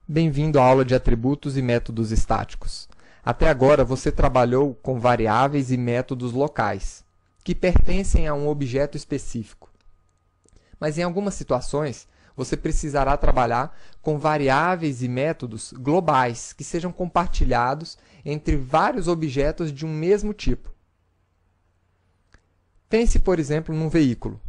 Bem-vindo à aula de atributos e métodos estáticos. Até agora você trabalhou com variáveis e métodos locais, que pertencem a um objeto específico. Mas em algumas situações, você precisará trabalhar com variáveis e métodos globais, que sejam compartilhados entre vários objetos de um mesmo tipo. Pense, por exemplo, num veículo.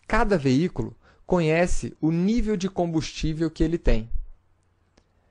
Cada veículo conhece o nível de combustível que ele tem,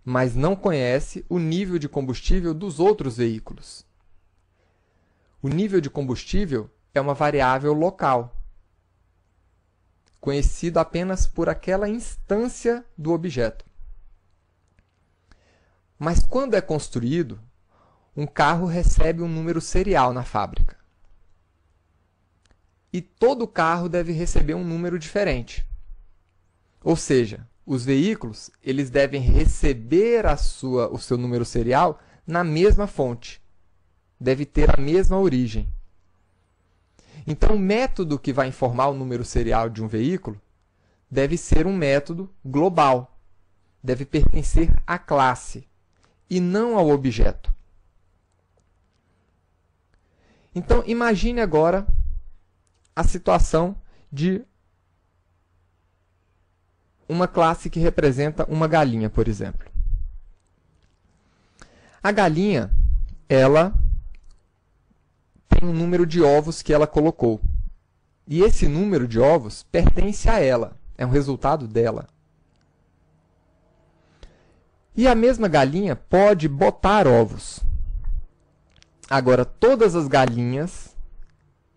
mas não conhece o nível de combustível dos outros veículos. O nível de combustível é uma variável local, conhecido apenas por aquela instância do objeto. Mas quando é construído, um carro recebe um número serial na fábrica. E todo carro deve receber um número diferente. Ou seja, os veículos eles devem receber o seu número serial na mesma fonte. Deve ter a mesma origem. Então, o método que vai informar o número serial de um veículo deve ser um método global. Deve pertencer à classe e não ao objeto. Então, imagine agora a situação de uma classe que representa uma galinha, por exemplo. A galinha, ela tem um número de ovos que ela colocou. E esse número de ovos pertence a ela, é um resultado dela. E a mesma galinha pode botar ovos. Agora, todas as galinhas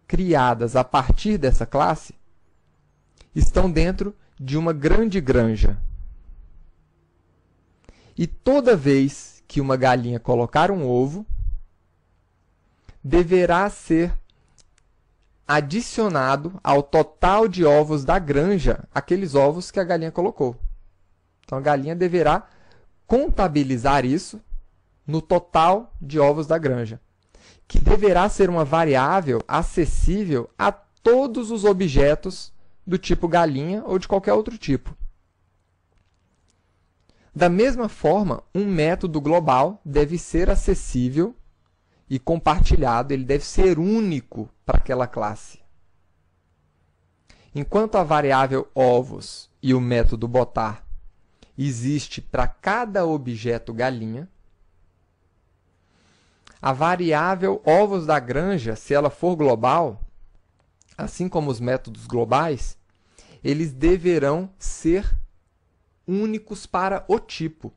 criadas a partir dessa classe estão dentro de uma grande granja. E toda vez que uma galinha colocar um ovo, deverá ser adicionado ao total de ovos da granja aqueles ovos que a galinha colocou. Então, a galinha deverá contabilizar isso no total de ovos da granja, que deverá ser uma variável acessível a todos os objetos do tipo galinha ou de qualquer outro tipo. Da mesma forma, um método global deve ser acessível e compartilhado, ele deve ser único para aquela classe. Enquanto a variável ovos e o método botar existe para cada objeto galinha, a variável ovos da granja, se ela for global, assim como os métodos globais, eles deverão ser únicos para o tipo.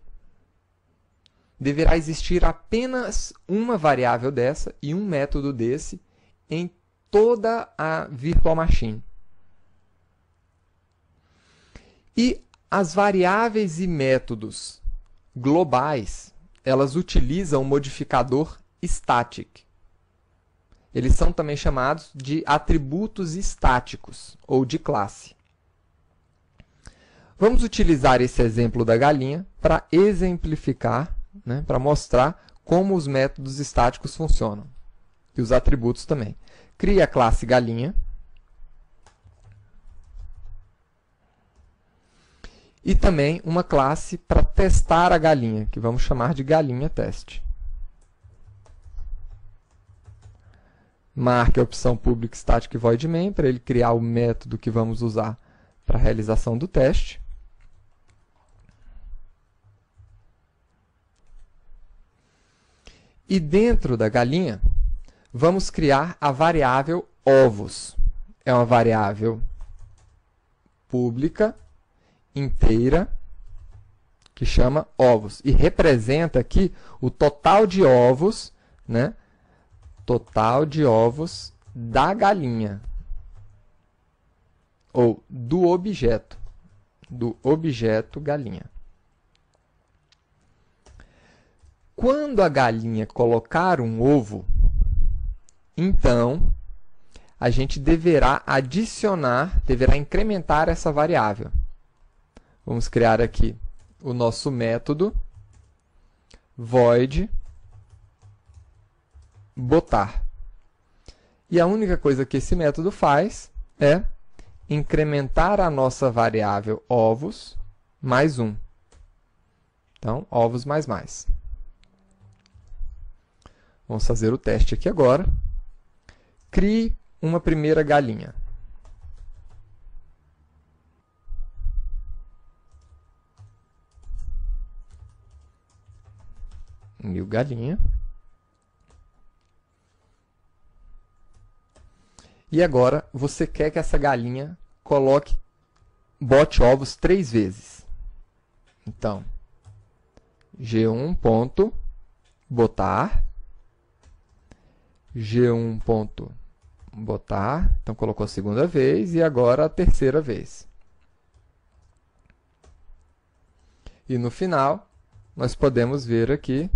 Deverá existir apenas uma variável dessa e um método desse em toda a Virtual Machine. E as variáveis e métodos globais, elas utilizam o modificador static. Eles são também chamados de atributos estáticos ou de classe. Vamos utilizar esse exemplo da galinha para exemplificar, para mostrar como os métodos estáticos funcionam. E os atributos também. Crie a classe galinha. E também uma classe para testar a galinha, que vamos chamar de galinha teste. Marque a opção Public Static Void Main para ele criar o método que vamos usar para a realização do teste. E dentro da galinha, vamos criar a variável ovos. É uma variável pública, inteira, que chama ovos. E representa aqui o total de ovos, total de ovos da galinha. Ou do objeto galinha. Quando a galinha colocar um ovo, então, a gente deverá incrementar essa variável. Vamos criar aqui o nosso método void botar. E a única coisa que esse método faz é incrementar a nossa variável ovos mais 1. Então, ovos mais mais. Vamos fazer o teste aqui agora. Crie uma primeira galinha. Mil galinha. E agora você quer que essa galinha bote ovos 3 vezes. Então, G1 ponto botar, G1 ponto botar, então colocou a segunda vez e agora a terceira vez. E no final, nós podemos ver aqui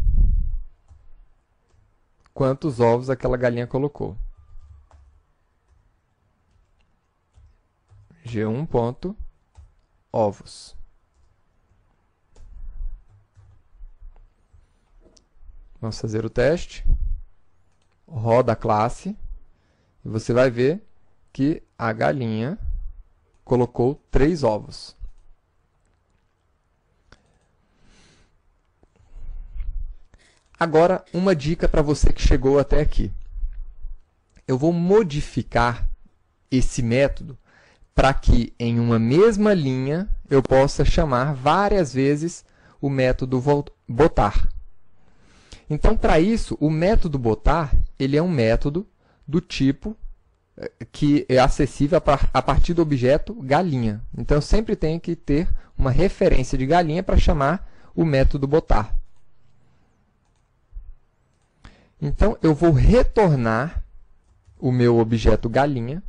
quantos ovos aquela galinha colocou. G1 ponto ovos. Vamos fazer o teste. Roda a classe. E você vai ver que a galinha colocou 3 ovos. Agora, uma dica para você que chegou até aqui. Eu vou modificar esse método para que em uma mesma linha eu possa chamar várias vezes o método botar. Então, para isso, o método botar ele é um método do tipo que é acessível a partir do objeto galinha. Então, eu sempre tenho que ter uma referência de galinha para chamar o método botar. Então, eu vou retornar o meu objeto galinha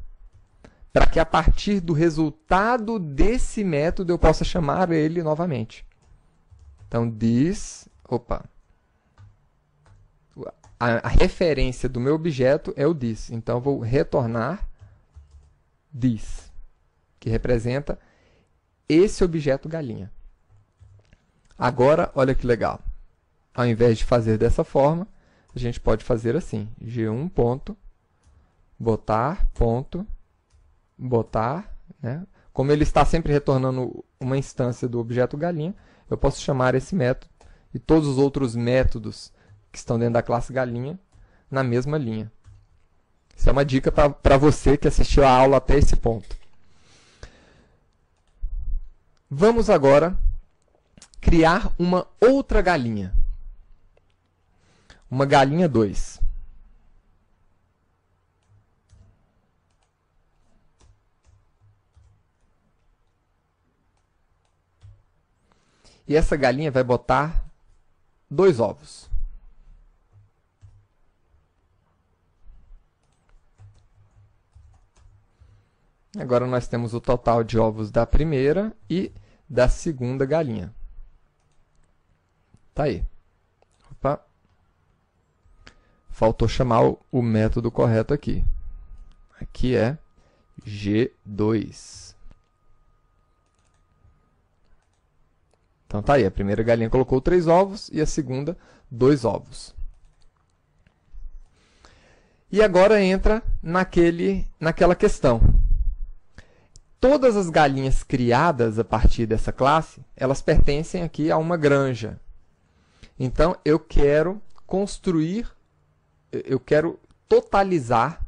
para que a partir do resultado desse método eu possa chamar ele novamente. Então, a referência do meu objeto é o this. Então, eu vou retornar this, que representa esse objeto galinha. Agora, olha que legal. Ao invés de fazer dessa forma, a gente pode fazer assim, G1 ponto botar, né? Como ele está sempre retornando uma instância do objeto galinha, eu posso chamar esse método e todos os outros métodos que estão dentro da classe galinha na mesma linha. Isso é uma dica para você que assistiu a aula até esse ponto. Vamos agora criar uma outra galinha. Uma galinha 2. E essa galinha vai botar 2 ovos. Agora nós temos o total de ovos da primeira e da segunda galinha. Tá aí. Opa. Faltou chamar o método correto aqui. Aqui é G2. Então tá aí, a primeira galinha colocou 3 ovos e a segunda 2 ovos. E agora entra naquela questão. Todas as galinhas criadas a partir dessa classe, elas pertencem aqui a uma granja. Então eu quero totalizar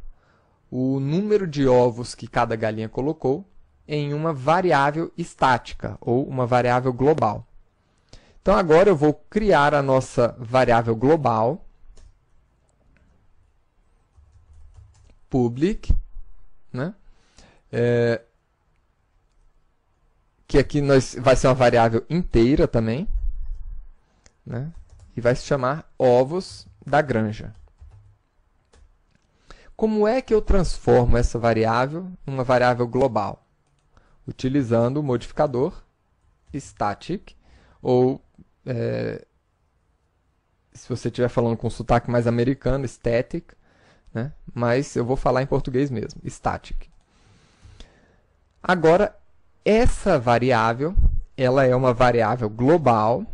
o número de ovos que cada galinha colocou em uma variável estática ou uma variável global. Então, agora eu vou criar a nossa variável global, public, né? Que aqui vai ser uma variável inteira também, né? E vai se chamar ovos da granja. Como é que eu transformo essa variável em uma variável global? Utilizando o modificador static, ou se você estiver falando com sotaque mais americano, static, né? Mas eu vou falar em português mesmo, static. Agora, essa variável, ela é uma variável global,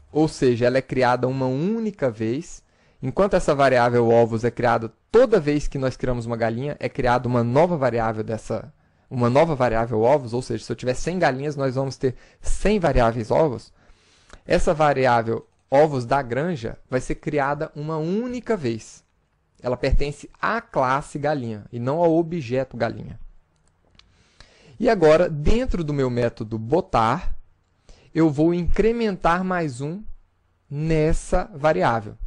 ou seja, ela é criada uma única vez. Enquanto essa variável ovos é criada toda vez que nós criamos uma galinha, é criada uma nova variável dessa uma nova variável ovos, ou seja, se eu tiver 100 galinhas, nós vamos ter 100 variáveis ovos. Essa variável ovos da granja vai ser criada uma única vez. Ela pertence à classe galinha e não ao objeto galinha. E agora, dentro do meu método botar, eu vou incrementar mais um nessa variável.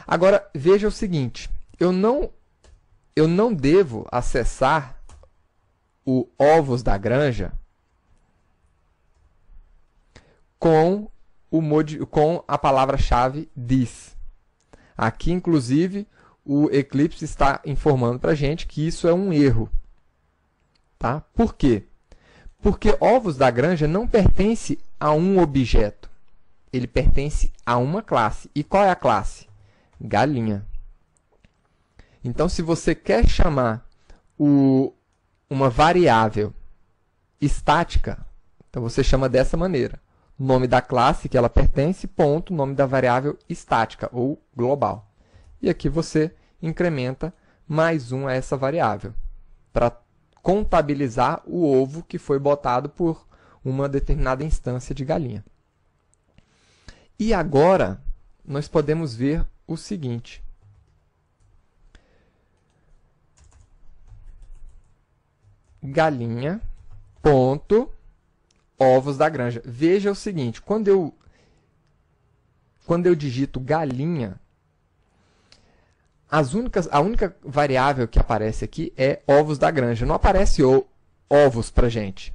Agora, veja o seguinte, eu não devo acessar o ovos da granja com a palavra-chave this. Aqui, inclusive, o Eclipse está informando para a gente que isso é um erro. Tá? Por quê? Porque ovos da granja não pertence a um objeto. Ele pertence a uma classe. E qual é a classe? Galinha. Então, se você quer chamar uma variável estática, então você chama dessa maneira. Nome da classe que ela pertence, ponto, nome da variável estática ou global. E aqui você incrementa mais um a essa variável, para contabilizar o ovo que foi botado por uma determinada instância de galinha. E agora, nós podemos ver o seguinte. Galinha, ponto, ovos da granja. Veja o seguinte, quando eu digito galinha, a única variável que aparece aqui é ovos da granja. Não aparece ovos para a gente.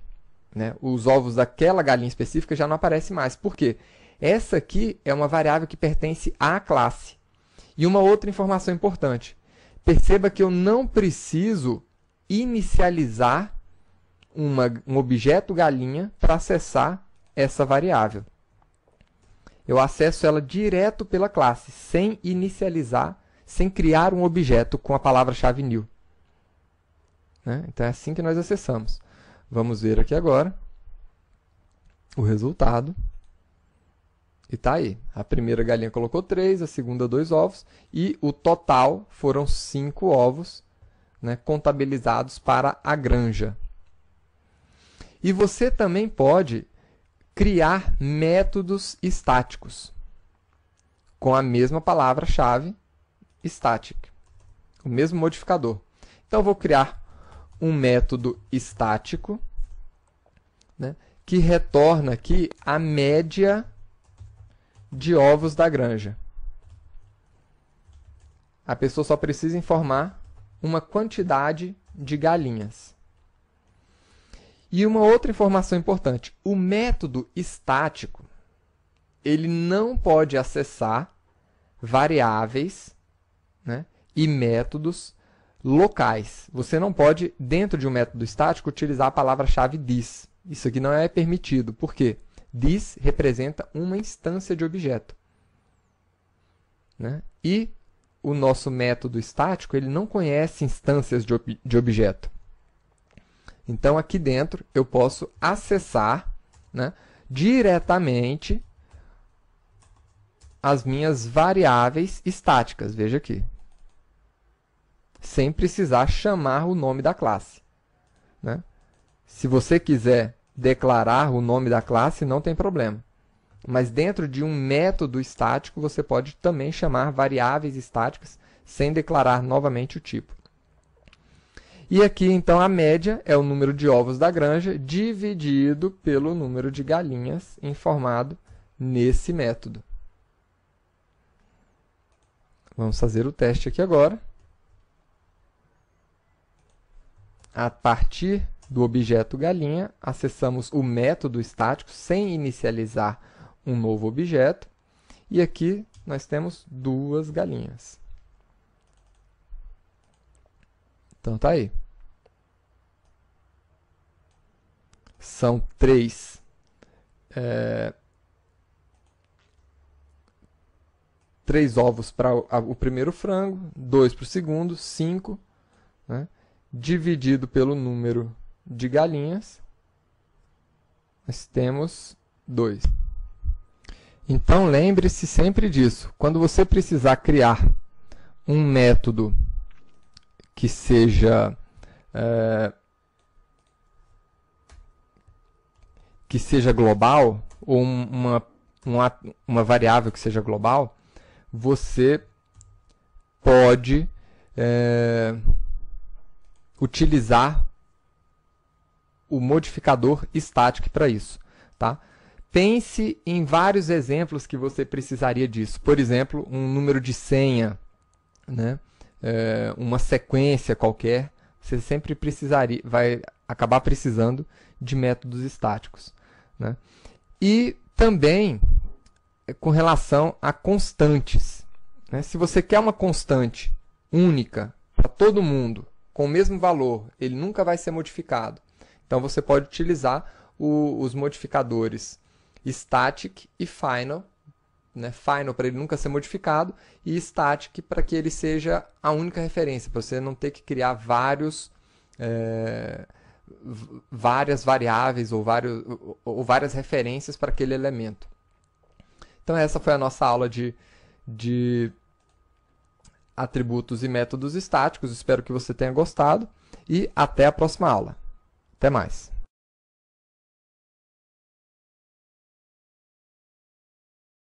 Né? Os ovos daquela galinha específica já não aparecem mais. Por quê? Essa aqui é uma variável que pertence à classe. E uma outra informação importante. Perceba que eu não preciso inicializar um objeto galinha para acessar essa variável. Eu acesso ela direto pela classe, sem inicializar, sem criar um objeto com a palavra-chave new. Né? Então, é assim que nós acessamos. Vamos ver aqui agora o resultado. E está aí. A primeira galinha colocou 3, a segunda 2 ovos, e o total foram 5 ovos, né, contabilizados para a granja. E você também pode criar métodos estáticos com a mesma palavra-chave static, o mesmo modificador. Então, eu vou criar um método estático, né, que retorna aqui a média de ovos da granja. A pessoa só precisa informar uma quantidade de galinhas. E uma outra informação importante, o método estático, ele não pode acessar variáveis, né, e métodos locais. Você não pode, dentro de um método estático, utilizar a palavra-chave this. Isso aqui não é permitido. Por quê? This representa uma instância de objeto. Né? E o nosso método estático ele não conhece instâncias de objeto. Então, aqui dentro, eu posso acessar, né, diretamente as minhas variáveis estáticas. Veja aqui. Sem precisar chamar o nome da classe. Né? Se você quiser declarar o nome da classe, não tem problema. Mas dentro de um método estático, você pode também chamar variáveis estáticas sem declarar novamente o tipo. E aqui, então, a média é o número de ovos da granja dividido pelo número de galinhas informado nesse método. Vamos fazer o teste aqui agora. A partir do objeto galinha, acessamos o método estático sem inicializar um novo objeto. E aqui nós temos 2 galinhas. Então, tá aí. São 3 ovos para o primeiro frango, 2 para o segundo, 5, né, dividido pelo número de galinhas, nós temos 2. Então, lembre-se sempre disso. Quando você precisar criar um método que seja que seja global, ou uma variável que seja global, você pode utilizar o modificador static para isso, tá? Pense em vários exemplos que você precisaria disso. Por exemplo, um número de senha, né? Uma sequência qualquer. Você sempre vai acabar precisando de métodos estáticos, né? E também com relação a constantes, né? Se você quer uma constante única para todo mundo, com o mesmo valor, ele nunca vai ser modificado. Então você pode utilizar os modificadores static e final, né? Final para ele nunca ser modificado e static para que ele seja a única referência, para você não ter que criar várias variáveis ou várias referências para aquele elemento. Então essa foi a nossa aula de atributos e métodos estáticos. Espero que você tenha gostado e até a próxima aula. Até mais!